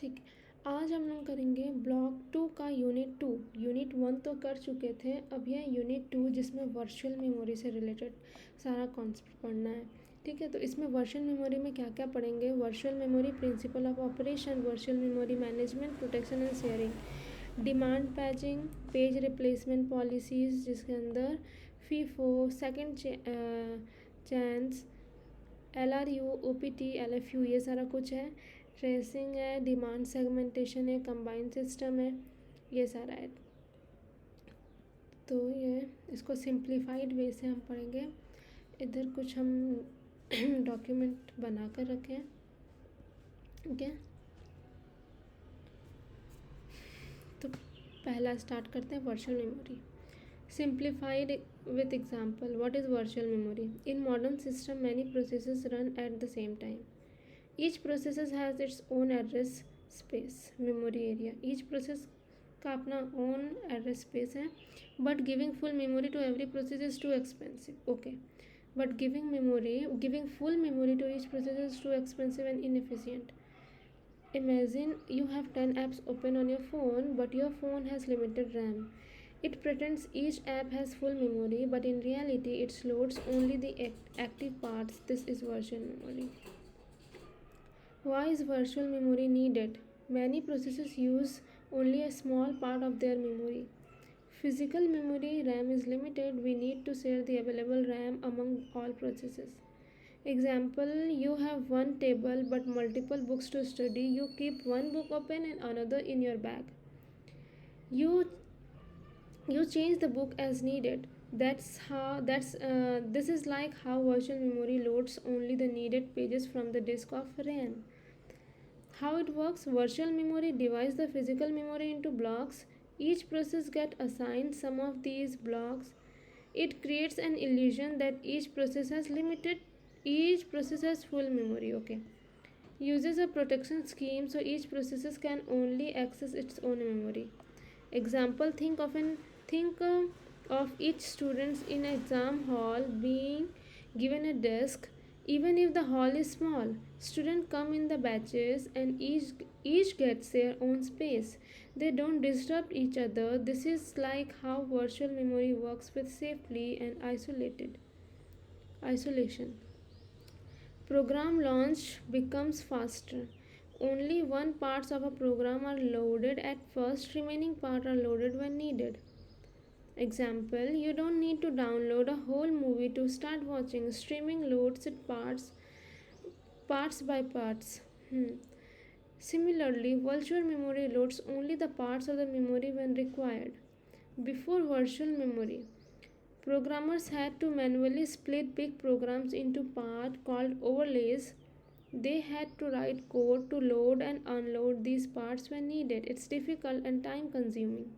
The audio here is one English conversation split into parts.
ठीक है, आज हम लोग करेंगे ब्लॉक 2 का यूनिट 2। यूनिट 1 तो कर चुके थे, अब यह यूनिट 2 जिसमें वर्चुअल मेमोरी से रिलेटेड सारा कॉन्सेप्ट पढ़ना है। ठीक है, तो इसमें वर्चुअल मेमोरी में क्या क्या पढ़ेंगे? Virtual memory principle of operation, virtual memory management, protection and sharing, demand paging, page replacement policies जिसके अंदर FIFO, second chance, LRU, OPT, LFU ये सारा कुछ है। ट्रेसिंग है, डिमांड सेगमेंटेशन है, कंबाइंड सिस्टम है, ये सारा है। तो ये इसको सिंप्लीफाइड वे से हम पढ़ेंगे। इधर कुछ हम डॉक्यूमेंट बना कर रखें। ठीक है, तो पहला स्टार्ट करते हैं virtual memory. Simplified with example, what is virtual memory? In modern system, many processes run at the same time. Each process has its own address space, memory area. Each process का अपना own address space है, but giving full memory to every process is too expensive. Okay, but giving full memory to each process is too expensive and inefficient. Imagine you have 10 apps open on your phone, but your phone has limited RAM. It pretends each app has full memory, but in reality it loads only the active parts. This is virtual memory. Why is virtual memory needed? Many processes use only a small part of their memory. Physical memory RAM is limited. We need to share the available RAM among all processes. Example, you have one table but multiple books to study. You keep one book open and another in your bag. You change the book as needed. This is like how virtual memory loads only the needed pages from the disk of RAM. How it works? Virtual memory divides the physical memory into blocks. Each process gets assigned some of these blocks. It creates an illusion that each process has full memory. Okay, uses a protection scheme so each process can only access its own memory. Example, think of each student in an exam hall being given a desk. Even if the hall is small, students come in the batches and each gets their own space. They don't disrupt each other. This is like how virtual memory works with safely and isolation. Program launch becomes faster. Only one parts of a program are loaded at first, remaining part are loaded when needed. Example, you don't need to download a whole movie to start watching. Streaming loads it parts by parts. Similarly, virtual memory loads only the parts of the memory when required. Before virtual memory, programmers had to manually split big programs into parts called overlays. They had to write code to load and unload these parts when needed. It's difficult and time consuming.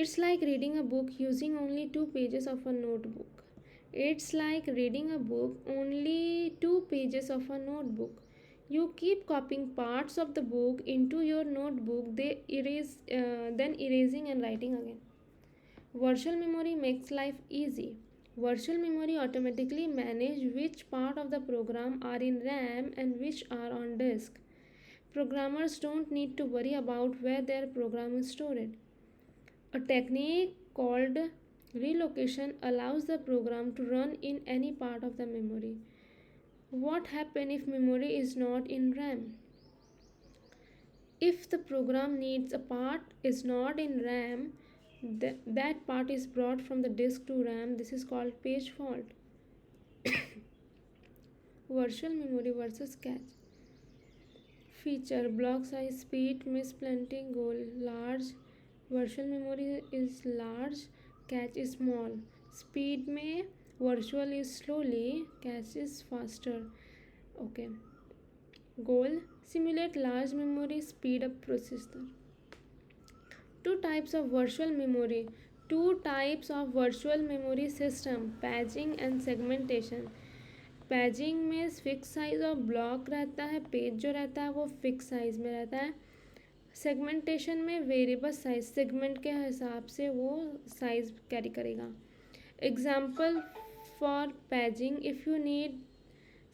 It's like reading a book using only 2 pages of a notebook. It's like reading a book only 2 pages of a notebook. You keep copying parts of the book into your notebook, then erasing and writing again. Virtual memory makes life easy. Virtual memory automatically manages which part of the program are in RAM and which are on disk. Programmers don't need to worry about where their program is stored. A technique called relocation allows the program to run in any part of the memory. What happens if memory is not in RAM? If the program needs a part is not in RAM, that part is brought from the disk to RAM. This is called page fault. Virtual memory versus cache. Feature, block size, speed, miss plenty, goal. Large, virtual memory is large, cache is small. Speed में virtual is slowly, cache is faster. Okay. Goal, simulate large memory, speed up processor. Two types of virtual memory system, paging and segmentation. पैजिंग में fix size और block रहता है, page जो रहता है वो fix size में रहता है. सेगमेंटेशन में वेरिएबल साइज, सेगमेंट के हिसाब से वो साइज कैरी करेगा. Example for paging, if you need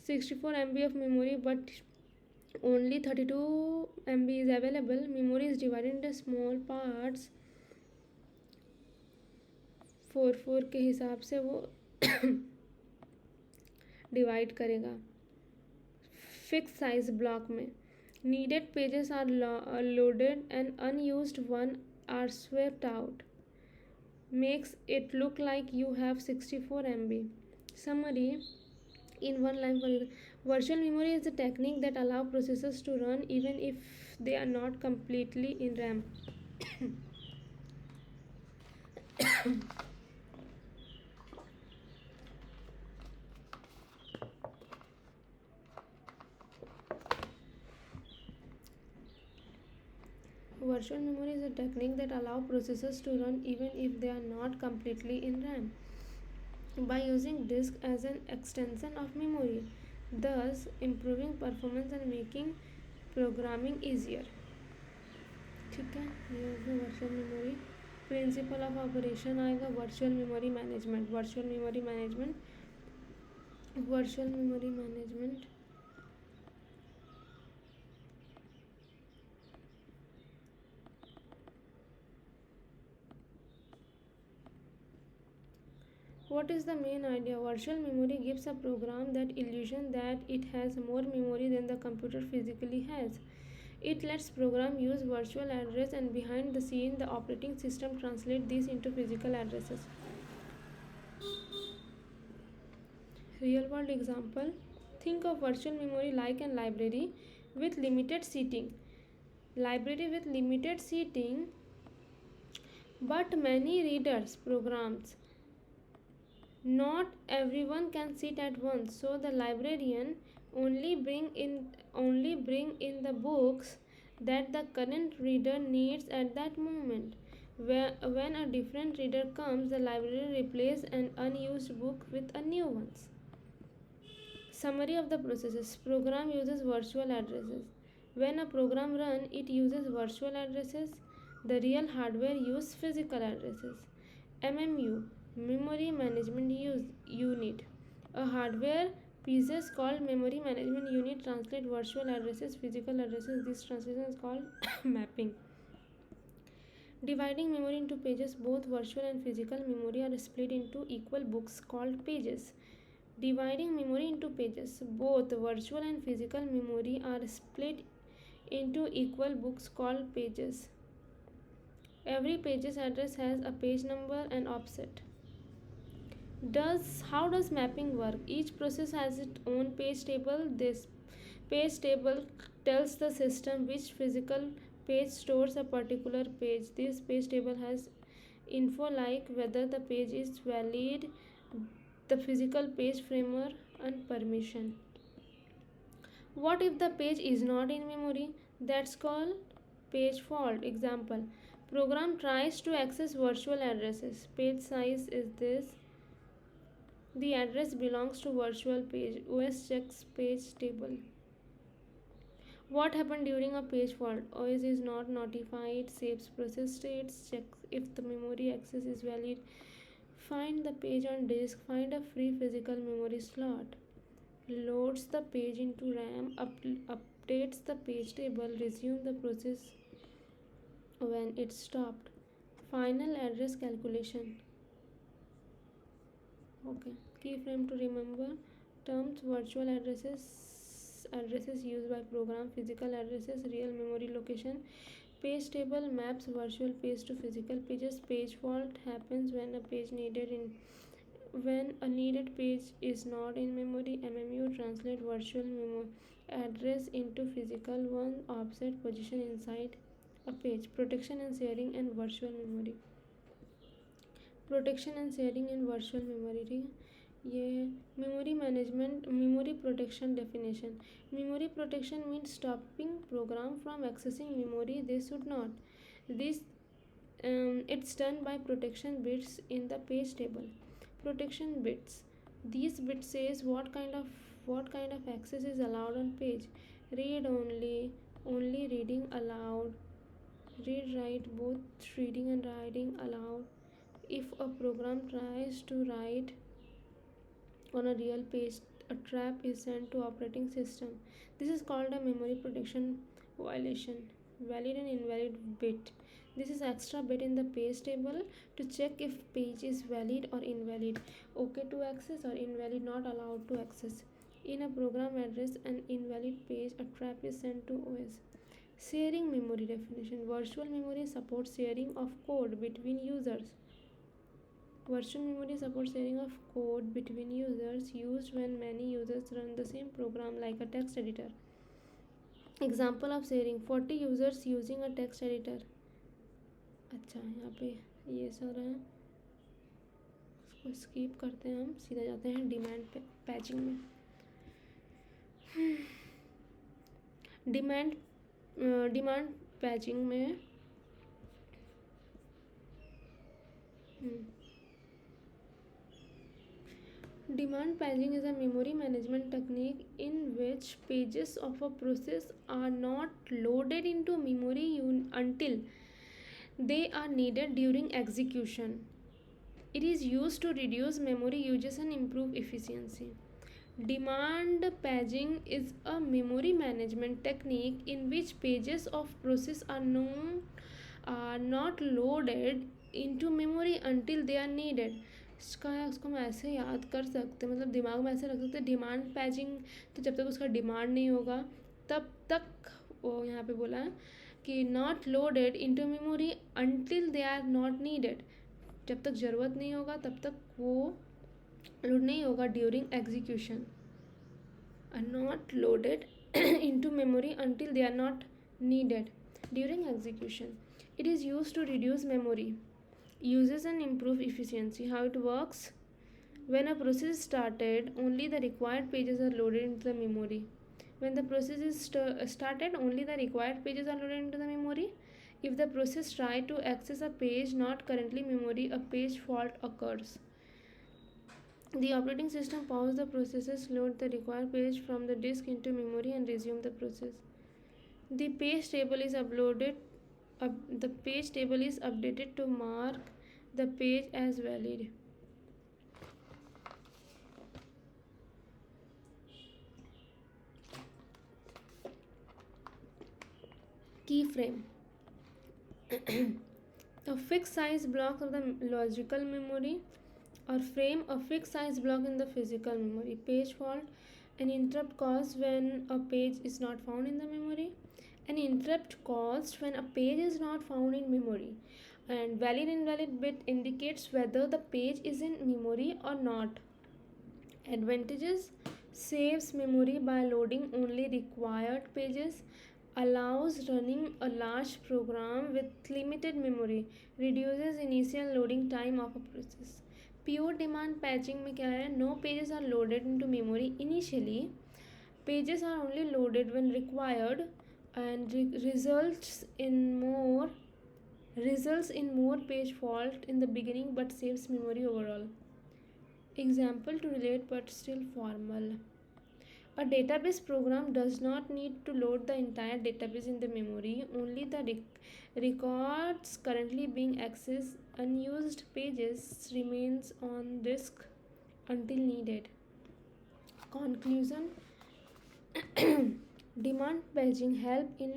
64 MB of memory but only 32 MB is available. Memory is divided into small parts, 4 के हिसाब से वो डिवाइड करेगा फिक्स साइज ब्लॉक में. Needed pages are loaded and unused one are swept out. Makes it look like you have 64 MB. Summary in one line for you. Virtual memory is a technique that allows processors to run even if they are not completely in RAM. Virtual memory is a technique that allows processors to run even if they are not completely in RAM by using disk as an extension of memory, thus improving performance and making programming easier. ठीक है, ये हो गया virtual memory. Principle of operation आएगा virtual memory management. Virtual memory management What is the main idea? Virtual memory gives a program that illusion that it has more memory than the computer physically has. It lets program use virtual address, and behind the scene the operating system translates these into physical addresses. Real world example. Think of virtual memory like a library with limited seating. But many readers programs. Not everyone can sit at once, so the librarian only bring in the books that the current reader needs at that moment. When a different reader comes, the library replaces an unused book with a new one. Summary of the processes. Program uses virtual addresses. When a program runs, it uses virtual addresses. The real hardware uses physical addresses. MMU, Memory Management Unit. A hardware pieces called Memory Management Unit translate virtual addresses, physical addresses. This translation is called mapping. Dividing memory into pages, both virtual and physical memory are split into equal books called pages. Dividing memory into pages, both virtual and physical memory are split into equal books called pages. Every page's address has a page number and offset. How does mapping work? Each process has its own page table. This page table tells the system which physical page stores a particular page. This page table has info like whether the page is valid, the physical page framer, and permission. What if the page is not in memory? That's called page fault. Example: program tries to access virtual addresses. Page size is this. The address belongs to virtual page. OS checks page table. What happened during a page fault? OS is not notified, saves process states, checks if the memory access is valid, find the page on disk, find a free physical memory slot, loads the page into RAM, updates the page table, resume the process when it stopped. Final address calculation. Okay. Keyframe to remember terms: virtual addresses used by program, physical addresses, real memory location. Page table maps virtual page to physical pages. Page fault happens when a needed page is not in memory. MMU translate virtual memory address into physical one. Offset position inside a page. Protection and sharing and virtual memory. Protection and sharing in virtual memory. ठीक है, ये है memory management. Memory protection definition. Memory protection means stopping program from accessing memory they should not. This it's done by protection bits in the page table. Protection bits. These bits says what kind of access is allowed on page. Read only reading allowed. Read write, both reading and writing allowed. If a program tries to write on a real page a trap is sent to operating system. This is called a memory protection violation. Valid and invalid bit. This is extra bit in the page table to check if page is valid or invalid, okay to access or invalid, not allowed to access. In a program address an invalid page, a trap is sent to OS. Sharing memory definition. Virtual memory supports sharing of code between users. Virtual memory supports sharing of code between users, used when many users run the same program like a text editor. Example of sharing: 40 users using a text editor. अच्छा, यहाँ पे ये सब रहा है, इसको skip करते हैं, हम सीधा जाते हैं डिमांड पैचिंग में. डिमांड पैचिंग में demand paging is a memory management technique in which pages of a process are not loaded into memory until they are needed during execution. It is used to reduce memory usage and improve efficiency. Demand paging is a memory management technique in which pages of process are not loaded into memory until they are needed. उसको हम ऐसे याद कर सकते, मतलब दिमाग में ऐसे रख सकते. डिमांड पैचिंग, तो जब तक उसका डिमांड नहीं होगा तब तक वो यहाँ पे बोला है कि not loaded into memory until they are not needed. जब तक ज़रूरत नहीं होगा तब तक वो लोड नहीं होगा during execution. Are not loaded into memory until they are not needed during execution. It is used to reduce memory uses and improve efficiency. How it works: when a process is started, only the required pages are loaded into the memory. When the process is started, only the required pages are loaded into the memory. If the process try to access a page not currently memory, a page fault occurs. The operating system pauses the processes, load the required page from the disk into memory and resume the process. The page table is updated to mark the page as valid. Keyframe. A fixed size block of the logical memory, or frame, a fixed size block in the physical memory. Page fault. An interrupt caused when a page is not found in the memory. An interrupt caused when a page is not found in memory. And valid invalid bit indicates whether the page is in memory or not. Advantages: saves memory by loading only required pages, allows running a large program with limited memory, reduces initial loading time of a process. Pure demand patching में क्या है? No pages are loaded into memory initially. Pages are only loaded when required and results in more page fault in the beginning but saves memory overall. Example to relate but still formal. A database program does not need to load the entire database in the memory, only the records currently being accessed. Unused pages remains on disk until needed. Conclusion: demand paging help in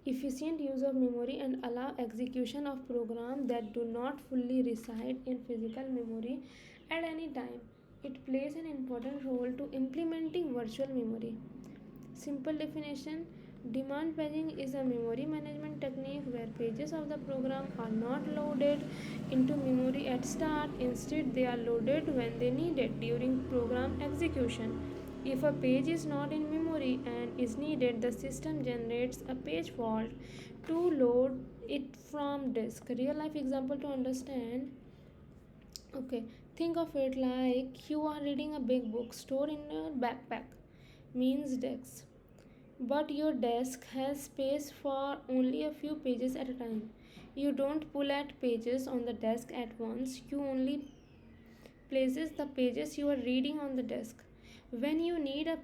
efficient use of memory and allow execution of programs that do not fully reside in physical memory at any time. It plays an important role to implementing virtual memory. Simple definition: demand paging is a memory management technique where pages of the program are not loaded into memory at start. Instead, they are loaded when they needed during program execution. If a page is not in memory and is needed, the system generates a page fault to load it from disk. Real life example to understand. Okay, think of it like you are reading a big book stored in your backpack, means desk. But your desk has space for only a few pages at a time. You don't pull at pages on the desk at once. You only places the pages you are reading on the desk. When you need a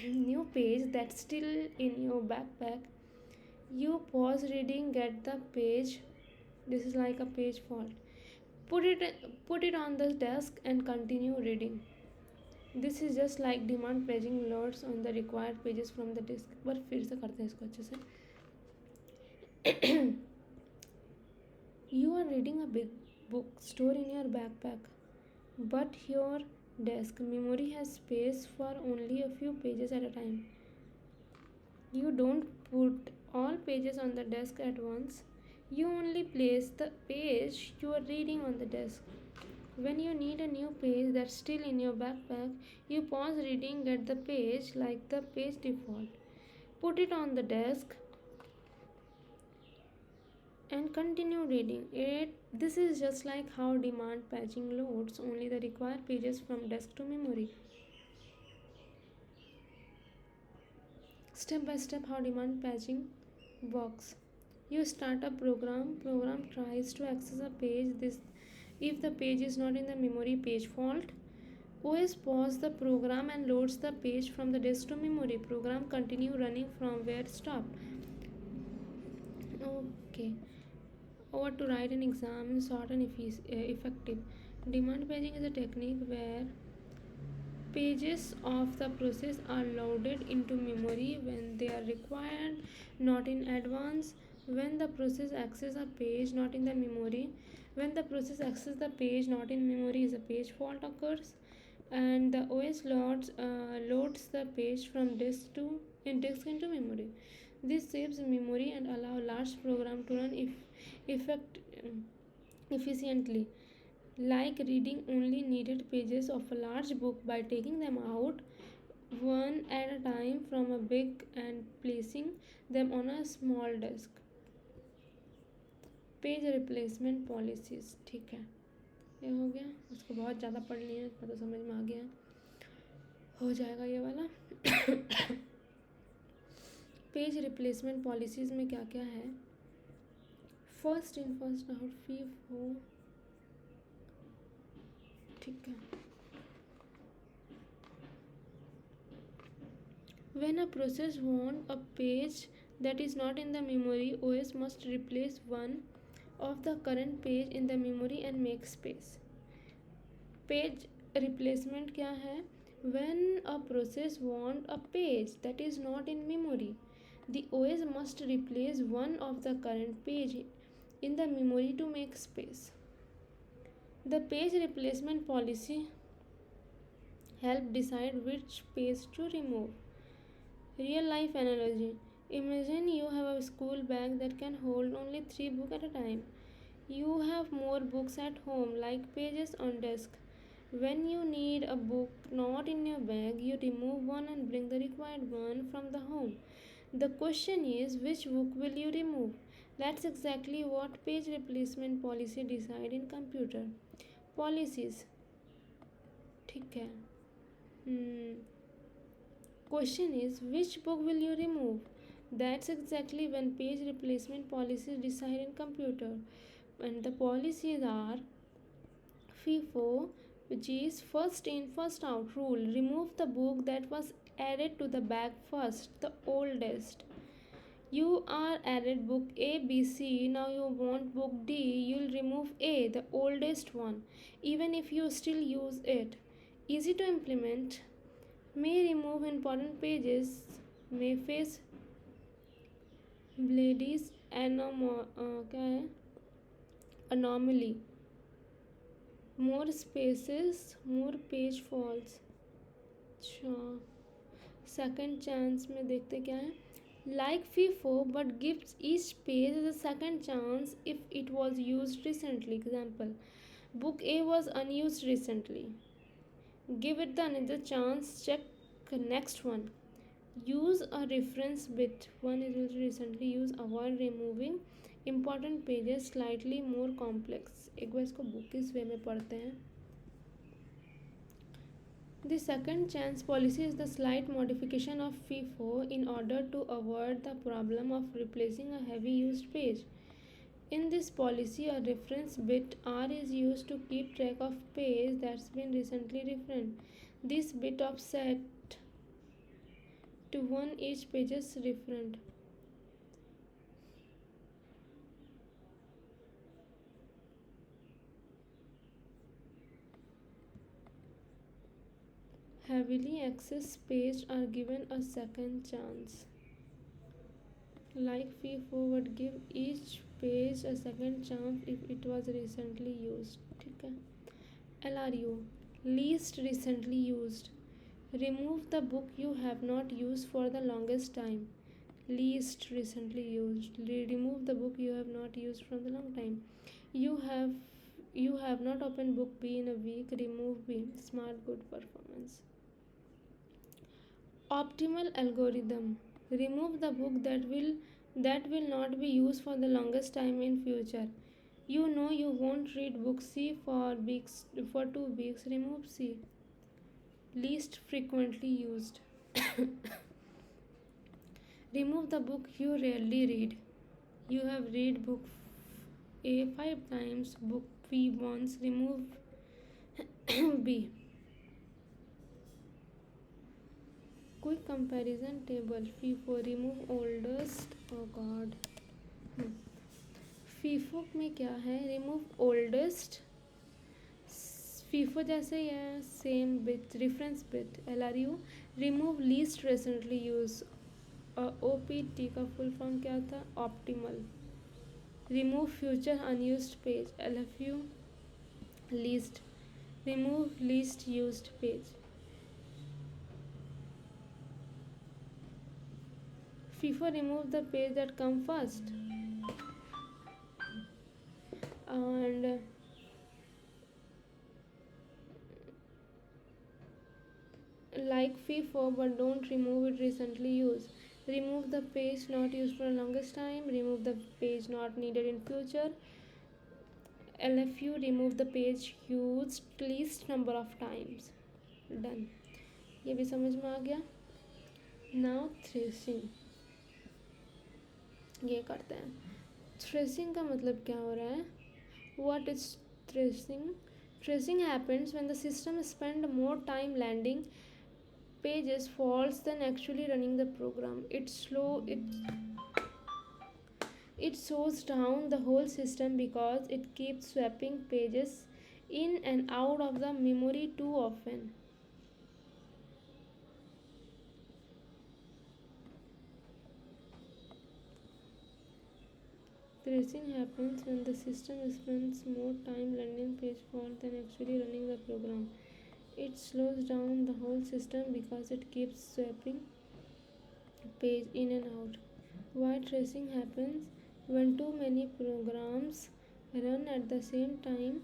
new page that's still in your backpack, you pause reading, get the page. This is like a page fault. Put it on the desk and continue reading. This is just like demand paging loads on the required pages from the disk. पर फिर से करते हैं इसको अच्छे से. You are reading a big book store in your backpack, but your desk memory has space for only a few pages at a time. You don't put all pages on the desk at once. You only place the page you are reading on the desk. When you need a new page that's still in your backpack, you pause reading at the page like the page default. Put it on the desk and continue reading it. This is just like how demand patching loads only the required pages from desk to memory. Step by step how demand patching works. You start a program tries to access a page. This if the page is not in the memory page fault, OS pause the program and loads the page from the disk to memory. Program continue running from where it stopped. Okay. Or to write an exam short and effective. Demand paging is a technique where pages of the process are loaded into memory when they are required, not in advance. When the process accesses a page not in the memory, when the process accesses the page not in memory is a page fault occurs, and the OS loads the page from disk into memory. This saves memory and allow large program to run effect, efficiently, like reading only needed pages of a large book by taking them out one at a time from a big and placing them on a small desk. Page replacement policies, ठीक है, ये हो गया. उसको बहुत ज़्यादा पढ़ लिया, इतना तो समझ में आ गया, हो जाएगा ये वाला. पेज रिप्लेसमेंट पॉलिसीज में क्या क्या है? First in first out, FIFO, ठीक है. When a process wants a page that is not in the memory, OS must replace one of the current page in the memory and make space. Page replacement क्या है? When a process wants a page that is not in memory, the OS must replace one of the current page in the memory to make space. The page replacement policy help decide which page to remove. Real life analogy. Imagine you have a school bag that can hold only 3 books at a time. You have more books at home, like pages on desk. When you need a book not in your bag, you remove one and bring the required one from the home. The question is, which book will you remove? That's exactly what page replacement policy decide in computer. Policies. ठीक है. Question is, which book will you remove? That's exactly when page replacement policies decide in computer. And the policies are FIFO, which is first in first out rule. Remove the book that was added to the bag first, the oldest. You are added book A, B, C. Now you want book D. You'll remove A, the oldest one, even if you still use it. Easy to implement. May remove important pages, may face Blady's anomaly, more spaces, more page faults. अच्छा, second chance में देखते क्या है? Like FIFO, but gives each page a second chance if it was used recently. Example: book A was unused recently. Give it the another chance, check next one. Use a reference bit, one is used recently. Use avoid removing important pages, slightly more complex. एक बार इसको book इस वे में पढ़ते हैं. The second chance policy is the slight modification of FIFO in order to avoid the problem of replacing a heavy used page. In this policy, a reference bit R is used to keep track of page that's been recently referenced. This bit offset to one each page's referent. heavily accessed pages are given a second chance. Like FIFO would give each page a second chance if it was recently used. ठीक है. LRU, least recently used. Remove the book you have not used for the longest time. Least recently used. Remove the book you have not used for the long time. You have not opened book B in a week. Remove B. Smart good performance. Optimal algorithm. Remove the book that will not be used for the longest time in future. You know you won't read book C for 2 weeks. Remove C. Least frequently used. Remove the book you rarely read. You have read book A 5 times, book B once. Remove B. Quick comparison table. FIFO remove oldest. Oh god. FIFO में क्या है? Remove oldest. FIFO जैसे ही है. Same bit. Reference bit. LRU remove least recently used. OPT का full form क्या था? Optimal. Remove future unused page. LFU least. Remove least used page. FIFO remove the page that come first. And like FIFO but don't remove it recently used. Remove the page not used for the longest time. Remove the page not needed in future. LFU remove the page used least number of times. Done. ये भी समझ में आ गया. Now thrashing. ये करते हैं. Thrashing का मतलब क्या हो रहा है? What is thrashing? Thrashing happens when the system spends more time landing pages faults than actually running the program. It slows down the whole system because it keeps swapping pages in and out of the memory too often. Thrashing happens when the system spends more time learning page fault than actually running the program. It slows down the whole system because it keeps swapping page in and out. Why thrashing happens? When too many programs run at the same time.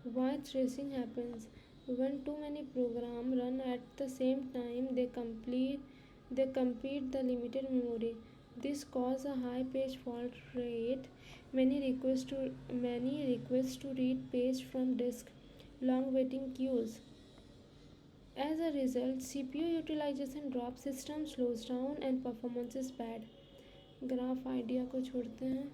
Why thrashing happens? When too many programs run at the same time, they compete the limited memory. This causes a high page fault rate. Many requests to read page from disk. Long waiting queues. As a result, CPU utilization drops, system slows down and performance is bad. Graph idea को छोड़ते हैं.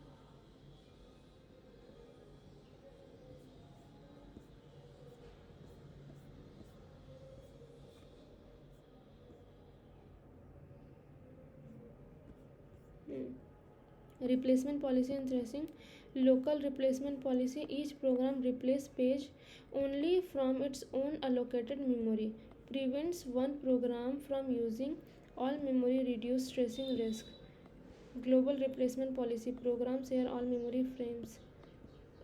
Replacement policy and thrashing. Local replacement policy. Each program replaces page only from its own allocated memory. Prevents one program from using all memory. Reduce thrashing risk. Global replacement policy. Programs share all memory frames.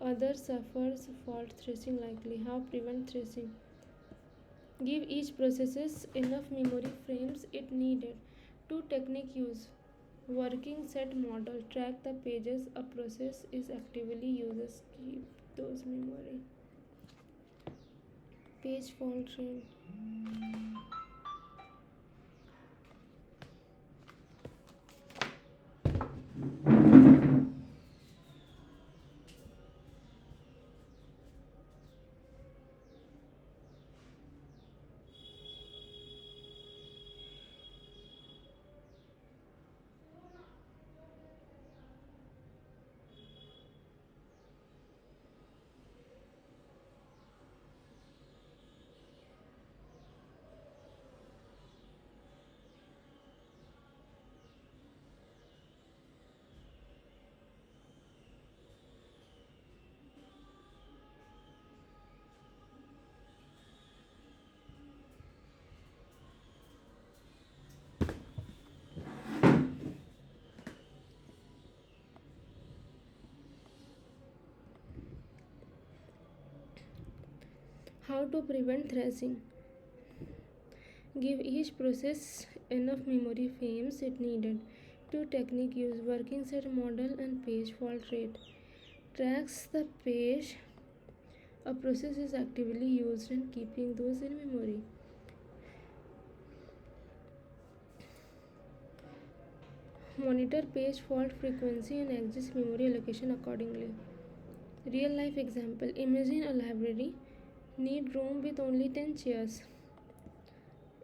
Others suffers fault thrashing likely. How prevent thrashing? Give each process enough memory frames it needed. Two technique use. Working set model. Track the pages a process is actively uses. Keep those memory. Page fault rate. How to prevent thrashing? Give each process enough memory frames it needed. Two technique use working set model and page fault rate. Tracks the page a process is actively used and keeping those in memory. Monitor page fault frequency and adjust memory allocation accordingly. Real life example. Imagine a library need room with only 10 chairs.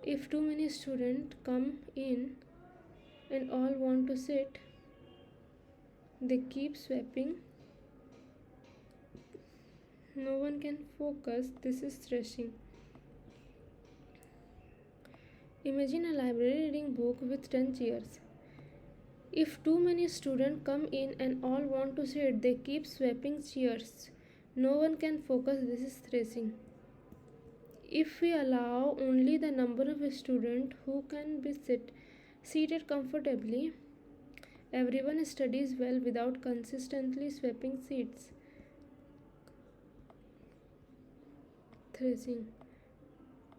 If too many students come in and all want to sit, they keep swapping. No one can focus. This is thrashing. Imagine a library reading book with 10 chairs. If too many students come in and all want to sit, they keep swapping chairs. No one can focus. This is thrashing. If we allow only the number of students who can be seated comfortably, everyone studies well without consistently swapping seats. Thrashing.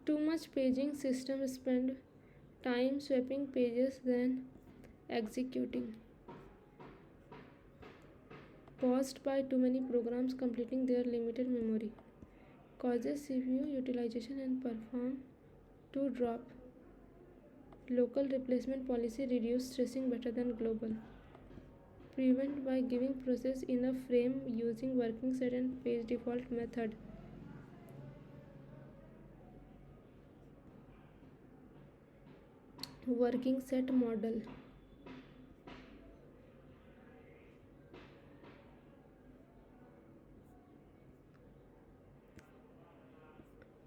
Too much paging system spend time swapping pages than executing. Caused by too many programs completing their limited memory. Causes CPU utilization and perform to drop. Local replacement policy reduce stressing better than global. Prevent by giving process enough frame using working set and page default method. Working set model.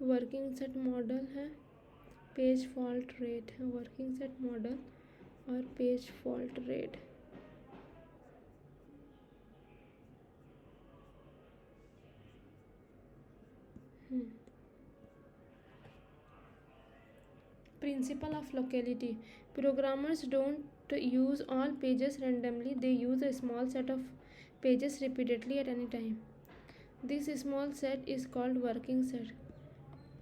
Working set model है page fault rate है working set model और page fault rate Principle of locality. Programmers don't use all pages randomly, they use a small set of pages repeatedly at any time. This small set is called working set.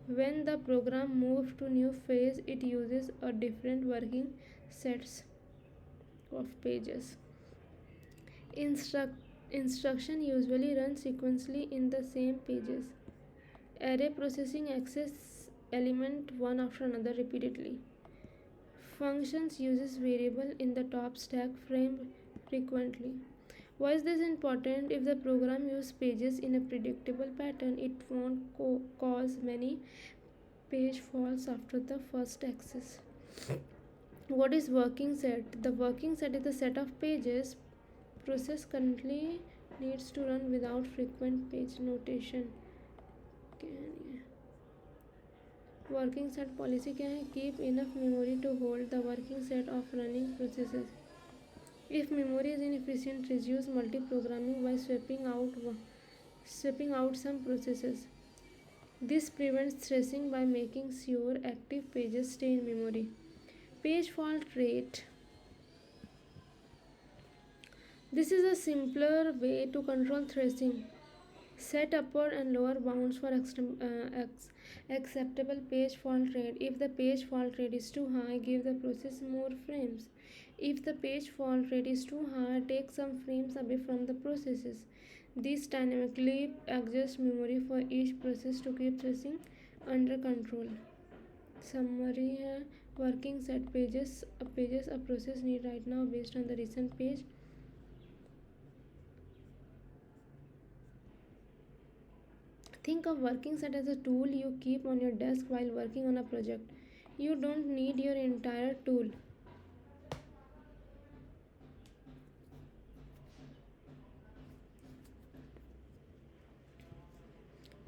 When the program moves to new phase, it uses a different working sets of pages. Instruction usually run sequentially in the same pages. Array processing access element one after another repeatedly. Functions uses variable in the top stack frame frequently. Why is this important? If the program uses pages in a predictable pattern, it won't cause many page faults after the first access. What is working set? The working set is the set of pages process currently needs to run without frequent page notation. Working set policy क्या है? Keep enough memory to hold the working set of running processes. If memory is inefficient, reduce multi-programming by swapping out some processes. This prevents thrashing by making sure active pages stay in memory. Page fault rate. This is a simpler way to control thrashing. Set upper and lower bounds for acceptable page fault rate. If the page fault rate is too high, give the process more frames. If the page fault rate is too high, take some frames away from the processes. This dynamically adjusts memory for each process to keep thrashing under control. Summary है working set pages a process need right now based on the recent page. Think of working set as a tool you keep on your desk while working on a project. You don't need your entire tool.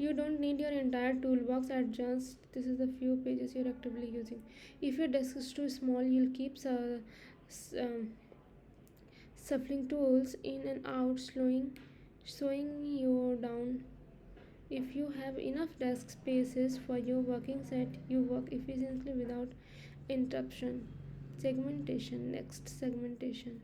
You don't need your entire toolbox at just this is the few pages you're actively using. If your desk is too small, you'll keep shuffling tools in and out, slowing you down. If you have enough desk spaces for your working set, you work efficiently without interruption. Segmentation. Next, segmentation.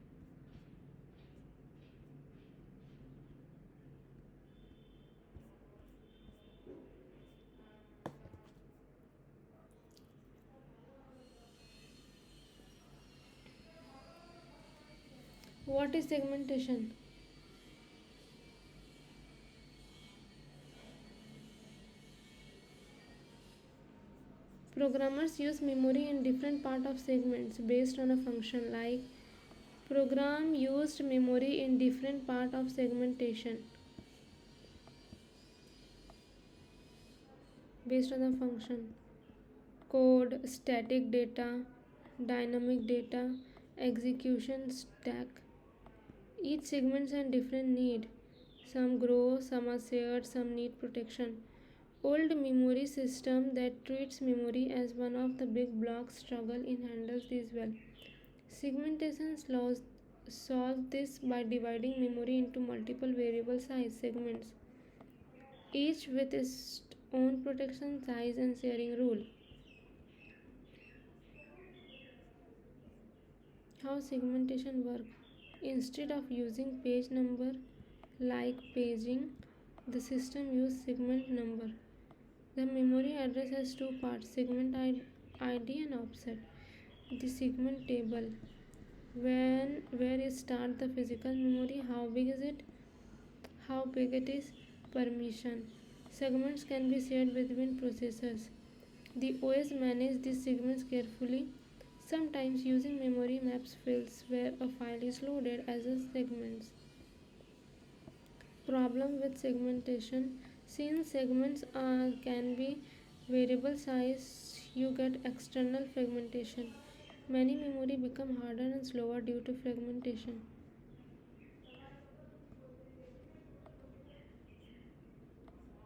What is segmentation? Programmers use memory in different part of segments based on a function. Like program used memory in different part of segmentation based on the function. Code, static data, dynamic data, execution stack. Each segment has different need. Some grow, some are shared, some need protection. Old memory system that treats memory as one of the big blocks struggle in handles this well. Segmentation solves this by dividing memory into multiple variable size segments, each with its own protection size and sharing rule. How segmentation works? Instead of using page number like paging, the system uses segment number. The memory address has two parts: segment ID and offset. The segment table, where it starts the physical memory, how big is it, how big it is, permission. Segments can be shared between processors. The OS manages these segments carefully, sometimes using memory maps fields where a file is loaded as a segments. Problem with segmentation: since segments can be variable size, you get external fragmentation. Many memory become harder and slower due to fragmentation.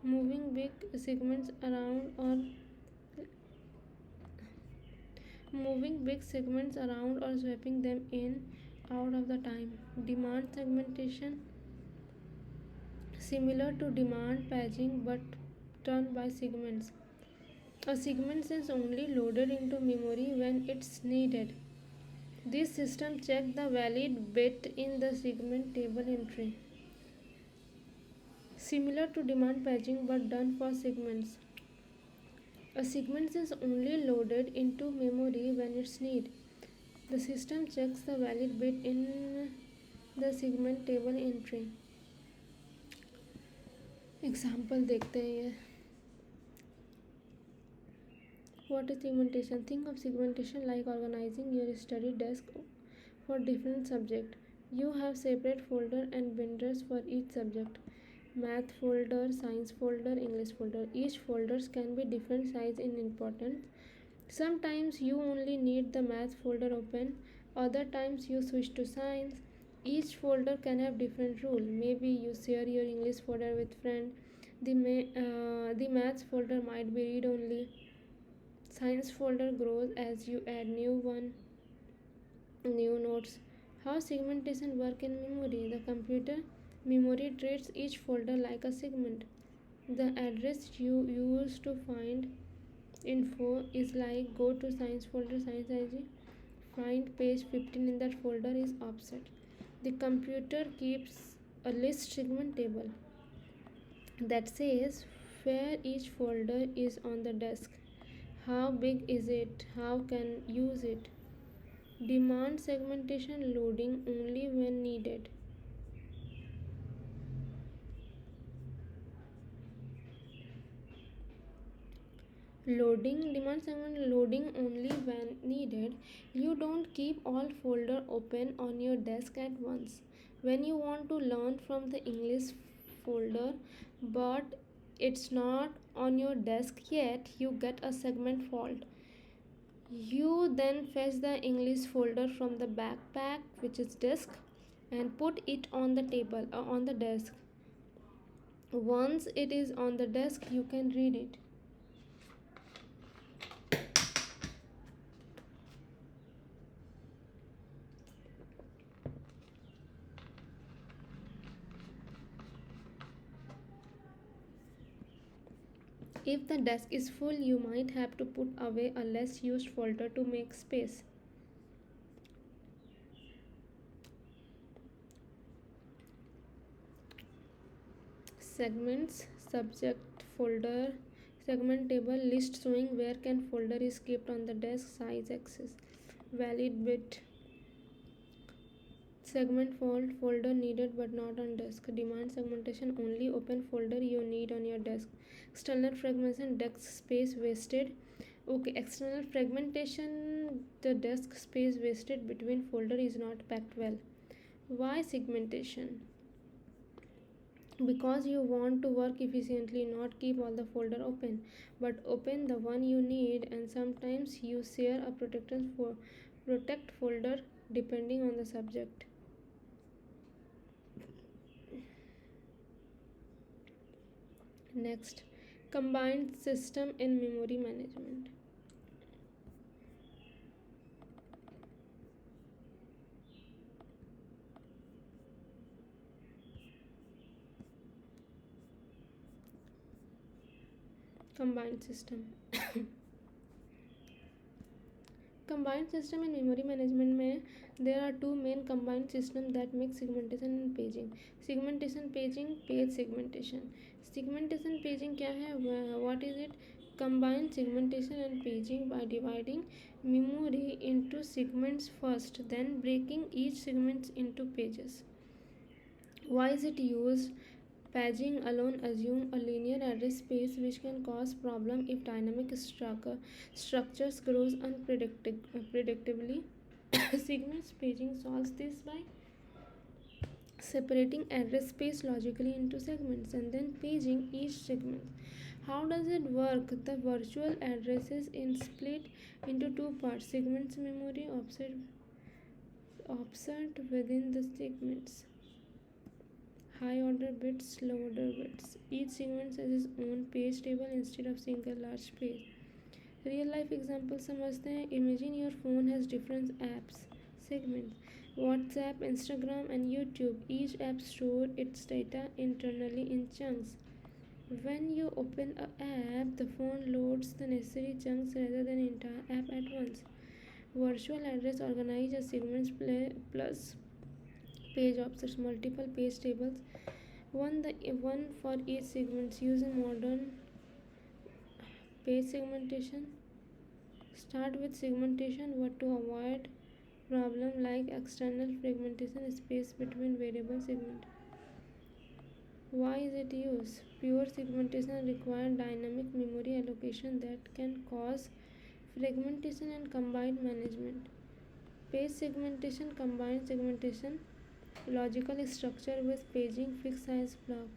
Moving big segments around or moving big segments around or swapping them in out of the time. Demand segmentation, similar to demand paging but done by segments. A segment is only loaded into memory when it's needed. This system checks the valid bit in the segment table entry. Similar to demand paging but done for segments. A segment is only loaded into memory when it's needed. The system checks the valid bit in the segment table entry. Example देखते हैं ये. What is segmentation? Think of segmentation like organizing your study desk for different subject. You have separate folder and binders for each subject. Math folder, science folder, English folder. Each folders can be different size in importance. Sometimes you only need the math folder open, other times you switch to science. Each folder can have different rule. Maybe you share your English folder with friend. The maths folder might be read only. Science folder grows as you add new notes. How segmentation work in memory? The computer memory treats each folder like a segment. The address you use to find info is like go to science folder, science IG, find page 15 in that folder is offset. The computer keeps a list segment table that says where each folder is on the desk, how big is it, how can use it. Demand segmentation, loading only when needed. Demand segment loading only when needed. You don't keep all folder open on your desk at once. When you want to learn from the English folder but it's not on your desk yet, you get a segment fault. You then fetch the English folder from the backpack, which is desk, and put it on the table or on the desk. Once it is on the desk, you can read it. If the desk is full, you might have to put away a less used folder to make space. Segments, subject folder, segment table, list showing where can folder is kept on the desk, size axis, valid bit, Segment fault, folder needed but not on disk. Demand segmentation, only open folder you need on your disk. External fragmentation, disk space wasted. Okay, external fragmentation, the disk space wasted between folder is not packed well. Why segmentation? Because you want to work efficiently, not keep all the folder open, but open the one you need, and sometimes you share a protect folder depending on the subject. Next, combined system in memory management. Combined system. Combined system in memory management में there are two main combined systems that make segmentation and paging. Segmentation paging, page segmentation. Segmentation paging क्या है? What is it? Combine segmentation and paging by dividing memory into segments first, then breaking each segment into pages. Why is it used? Paging alone assumes a linear address space, which can cause problem if dynamic structures grows unpredictably. Segments paging solves this by separating address space logically into segments and then paging each segment. How does it work? The virtual addresses is split into two parts: segments memory offset within the segments. High order bits, low order bits. Each segment has its own page table instead of single large page. Real life example समझते हैं. Imagine your phone has different apps, segments. WhatsApp, Instagram and YouTube. Each app store its data internally in chunks. When you open an app, the phone loads the necessary chunks rather than entire app at once. Virtual address organize as segments plus page offsets, multiple page tables, one for each segment. Using modern page segmentation. Start with segmentation. What to avoid? Problem like external fragmentation, space between variable segment. Why is it used? Pure segmentation requires dynamic memory allocation that can cause fragmentation and combined management. Page segmentation, combined segmentation, logical structure with paging, fixed size block.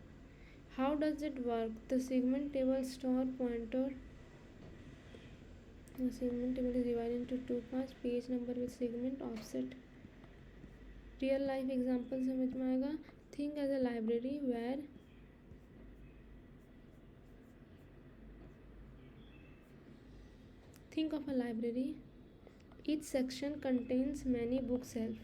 How does it work? The segment table store pointer. The segment table is divided into two parts: page number with segment offset. Real life example समझ में आएगा. Think as a library where think of a library. Each section contains many bookshelves.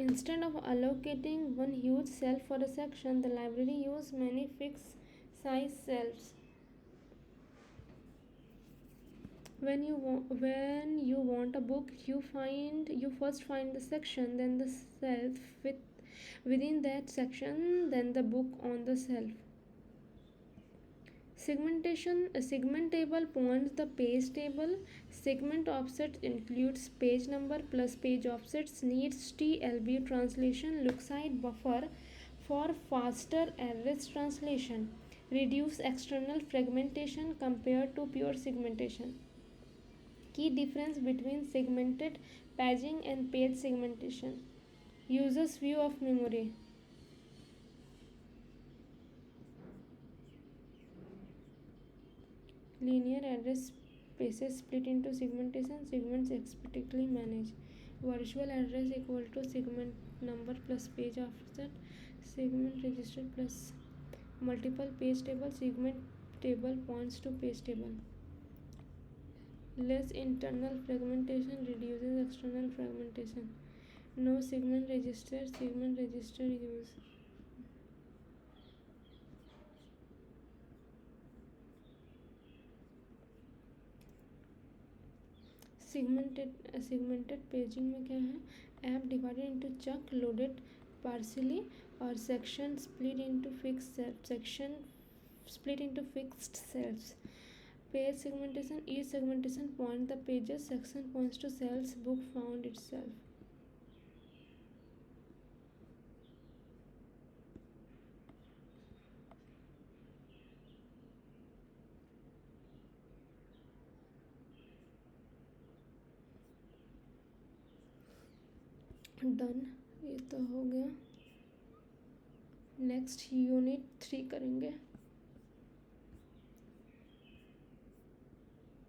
Instead of allocating one huge shelf for a section, the library uses many fixed size shelves. When you want a book, you first find the section, then the shelf within that section, then the book on the shelf. Segmentation. A segment table points the page table. Segment offset includes page number plus page offsets. Needs TLB translation, look-side buffer for faster address translation. Reduce external fragmentation compared to pure segmentation. Key difference between segmented paging and page segmentation. User's view of memory. Linear address spaces split into segmentation. Segments explicitly managed. Virtual address equal to segment number plus page offset. Segment register plus multiple page table. Segment table points to page table. Less internal fragmentation reduces external fragmentation. No segment register. Segment register use. Segmented paging में क्या है? App divided into chunk loaded partially or section split into fixed cells. Page segmentation, each segmentation point the pages section points to cells book found itself. Done, ये तो हो गया. Next unit 3 करेंगे.